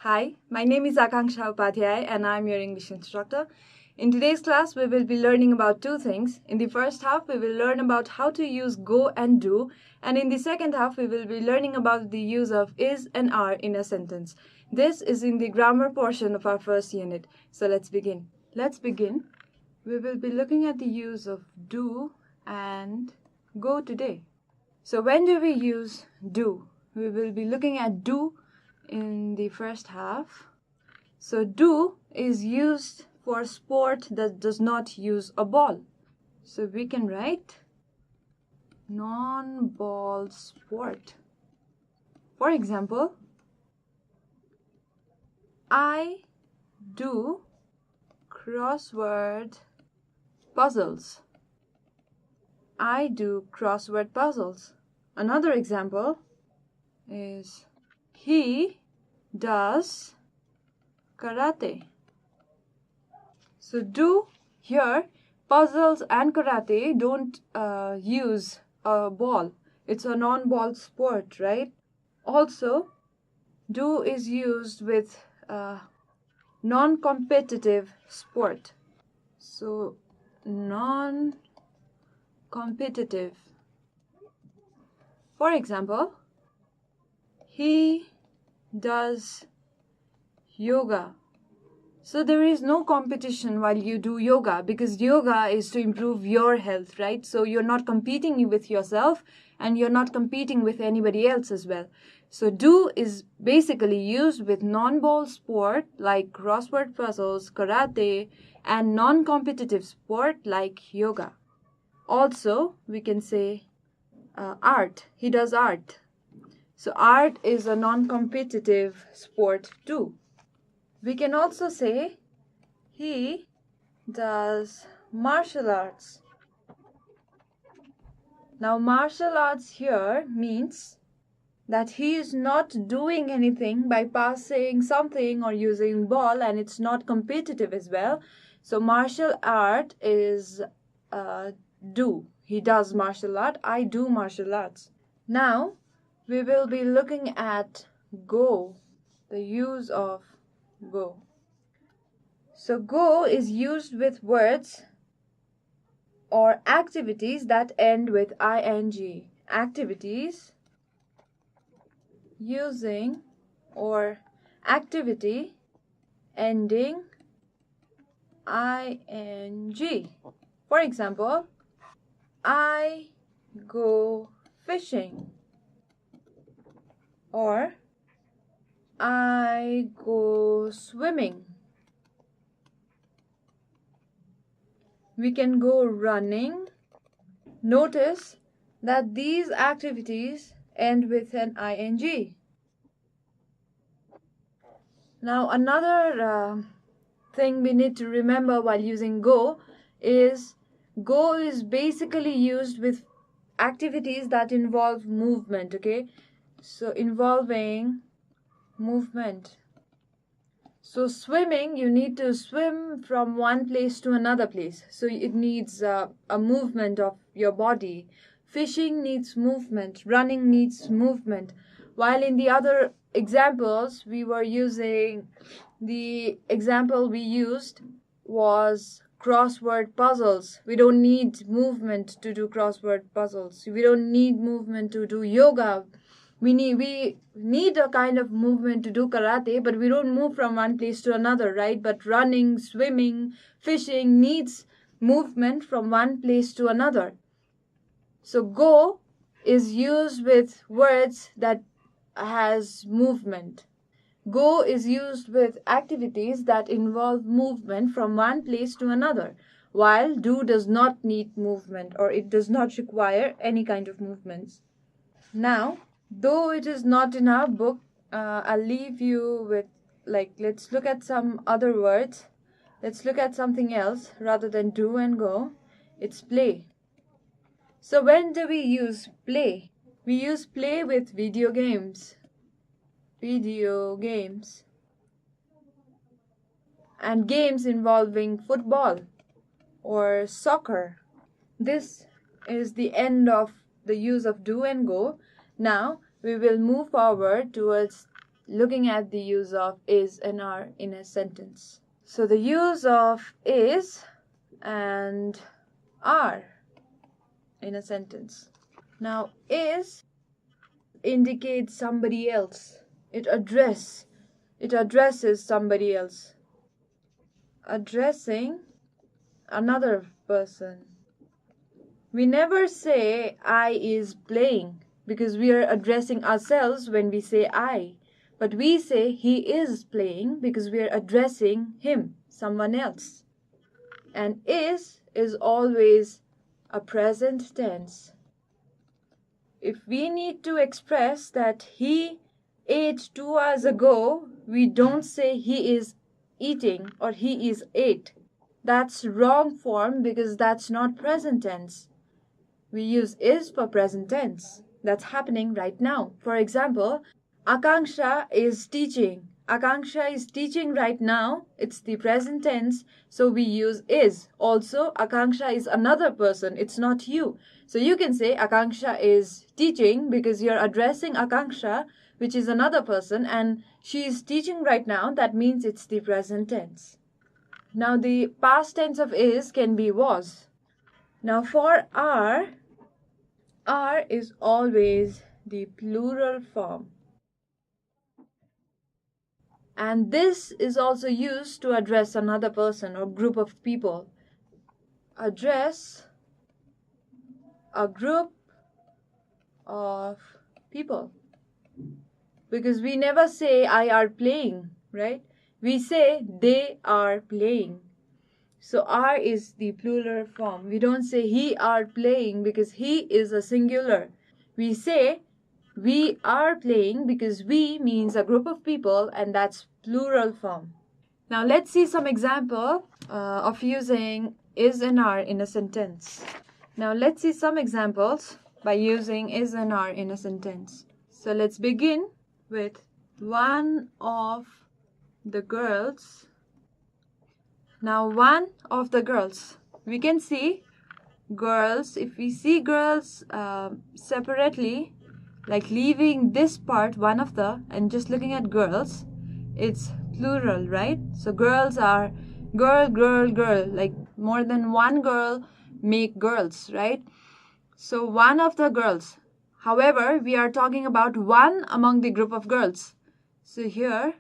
Hi, my name is Akankshya Upadhyay and I'm your English instructor. In today's class, we will be learning about two things. In the first half, we will learn about how to use go and do, and in the second half, we will be learning about the use of is and are in a sentence. This is in the grammar portion of our first unit. So let's begin. We will be looking at the use of do and go today. So when do we use do? We will be looking at do in the first half. So do is used for sport that does not use a ball. So we can write non-ball sport. For example, I do crossword puzzles. I do crossword puzzles. Another example is he does karate. So do here, puzzles and karate don't use a ball. It's a non-ball sport, right? Also, do is used with non-competitive sport. So non-competitive. For example, he does yoga. So there is no competition while you do yoga, because yoga is to improve your health, right? So you're not competing with yourself and you're not competing with anybody else as well. So do is basically used with non-ball sport like crossword puzzles, karate, and non-competitive sport like yoga. Also, we can say art. He does art. So art is a non-competitive sport too. We can also say he does martial arts. Now martial arts here means that he is not doing anything by passing something or using ball, and it's not competitive as well. So martial art is do. He does martial art. I do martial arts. Now we will be looking at go, the use of go. So go is used with words or activities that end with ing. Activities using or activity ending ing. For example, I go fishing, or I go swimming. We can go running. Notice that these activities end with an ing. Now another thing we need to remember while using go is basically used with activities that involve movement, okay? So involving movement. So swimming, you need to swim from one place to another place. So it needs a movement of your body. Fishing needs movement. Running needs movement. While in the other examples, the example we used was crossword puzzles. We don't need movement to do crossword puzzles. We don't need movement to do yoga. We need a kind of movement to do karate, but we don't move from one place to another, right? But running, swimming, fishing needs movement from one place to another. So go is used with words that has movement. Go is used with activities that involve movement from one place to another, while do does not need movement, or it does not require any kind of movements. Now, though it is not in our book, I'll leave you with, let's look at some other words. Let's look at something else rather than do and go. It's play. So when do we use play? We use play with video games. Video games. And games involving football or soccer. This is the end of the use of do and go. Now we will move forward towards looking at the use of is and are in a sentence. So the use of is and are in a sentence. Now, is indicates somebody else. It addresses somebody else. Addressing another person. We never say I is playing because we are addressing ourselves when we say I. But we say he is playing because we are addressing him, someone else. And is always a present tense. If we need to express that he ate 2 hours ago, we don't say he is eating or he is ate. That's wrong form because that's not present tense. We use is for present tense. That's happening right now. For example, Akankshya is teaching. Akankshya is teaching right now. It's the present tense, so we use is. Also, Akankshya is another person. It's not you. So you can say Akankshya is teaching because you're addressing Akankshya, which is another person, and she is teaching right now. That means it's the present tense. Now the past tense of is can be was. Now for are is always the plural form. And this is also used to address another person or group of people. Address a group of people. Because we never say I are playing, right? We say they are playing. So are is the plural form. We don't say he are playing because he is a singular. We say we are playing because we means a group of people, and that's plural form. Now let's see some example of using is and are in a sentence. Now let's see some examples by using is and are in a sentence. So let's begin with one of the girls. Now one of the girls. We can see girls. If we see girls separately, like leaving this part, one of the, and just looking at girls, it's plural, right? So girls are girl, girl, girl. Like more than one girl make girls, right? So one of the girls. However, we are talking about one among the group of girls. So here,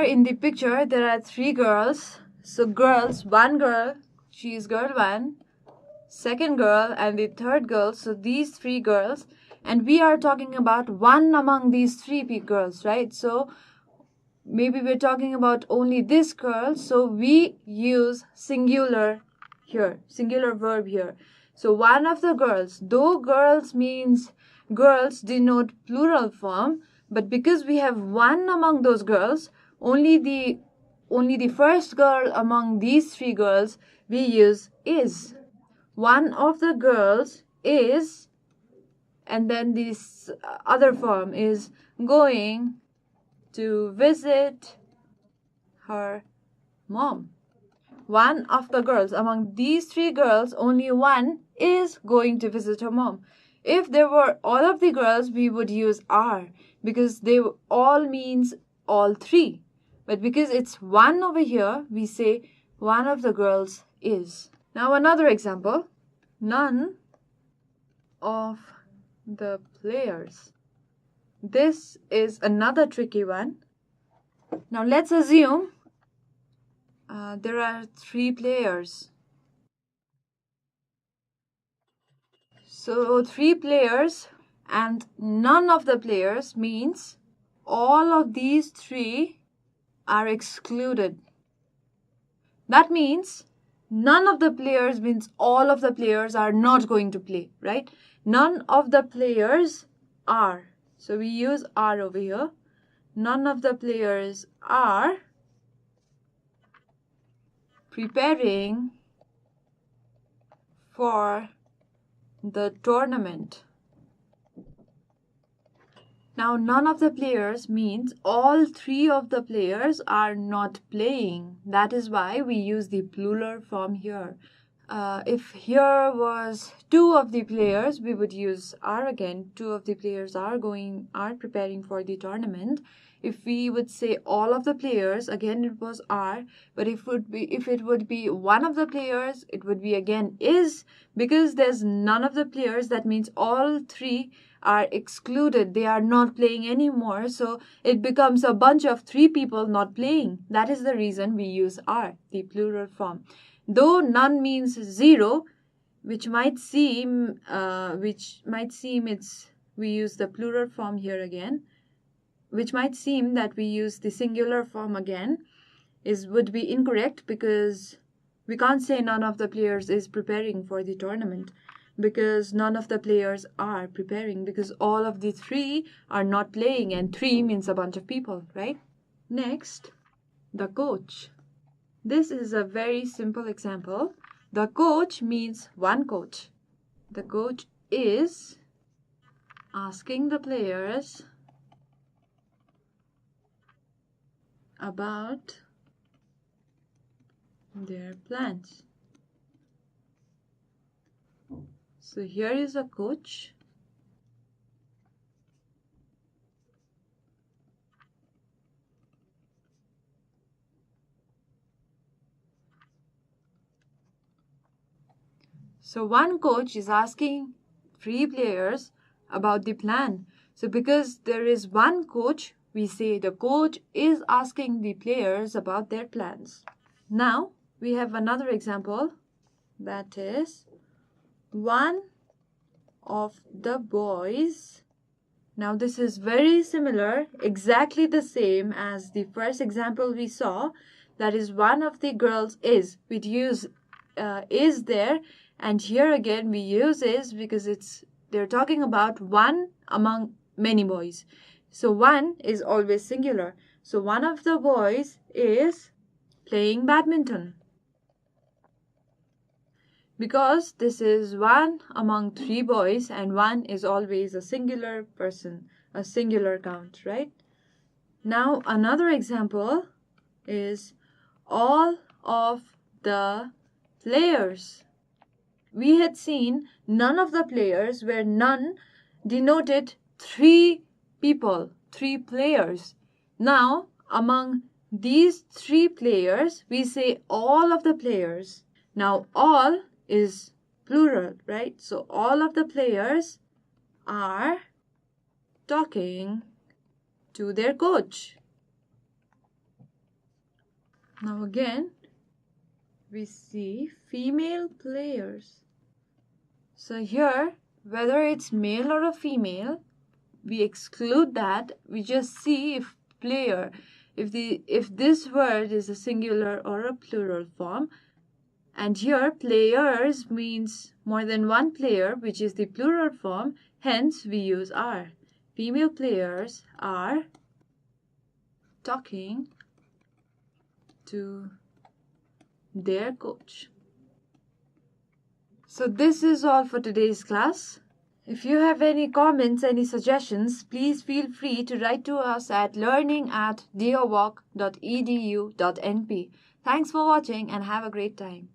in the picture, there are 3 girls. So girls, one girl, she is girl 1, second girl, and the third girl. So these 3 girls, and we are talking about one among these 3 girls, right? So maybe we're talking about only this girl. So we use singular here, singular verb here. So one of the girls, though girls means girls denote plural form, but because we have one among those girls, only the first girl among these 3 girls, we use is. One of the girls is, and then this other form is going to visit her mom. One of the girls, among these 3 girls, only one is going to visit her mom. If there were all of the girls, we would use are because they all means all 3. But because it's one over here, we say one of the girls is. Now another example. None of the players. This is another tricky one. Now let's assume there are 3 players. So 3 players, and none of the players means all of these 3 are excluded. That means none of the players means all of the players are not going to play, right? None of the players are. So we use are over here. None of the players are preparing for the tournament. Now, none of the players means all three of the players are not playing. That is why we use the plural form here. If here was two of the players, we would use are again. Two of the players are preparing for the tournament. If we would say all of the players, again it was are. But if it would be one of the players, it would be again is, because there's none of the players. That means all three are excluded. They are not playing anymore. So it becomes a bunch of three people not playing. That is the reason we use are, the plural form. Though none means zero, which might seem we use the plural form here again, which might seem that we use the singular form again, would be incorrect, because we can't say none of the players is preparing for the tournament, because none of the players are preparing, because all of the three are not playing, and three means a bunch of people, right? Next, the coach. This is a very simple example. The coach means one coach. The coach is asking the players about their plans. So here is a coach. So one coach is asking three players about the plan. So because there is one coach, we say the coach is asking the players about their plans. Now we have another example, that is one of the boys. Now this is very similar, exactly the same as the first example we saw. That is one of the girls is. We'd use is there. And here again we use is because they're talking about one among many boys. So one is always singular. So one of the boys is playing badminton. Because this is one among three boys, and one is always a singular person, a singular count, right? Now another example is all of the players. We had seen none of the players, where none denoted three people, three players. Now, among these three players, we say all of the players. Now, all is plural, right? So, all of the players are talking to their coach. Now, again, we see female players. So here, whether it's male or a female, we exclude that. We just see if this word is a singular or a plural form. And here, players means more than one player, which is the plural form. Hence, we use are. Female players are talking to their coach. So this is all for today's class. If you have any comments, any suggestions, please feel free to write to us at learning@deerwalk.edu.np. Thanks for watching and have a great time.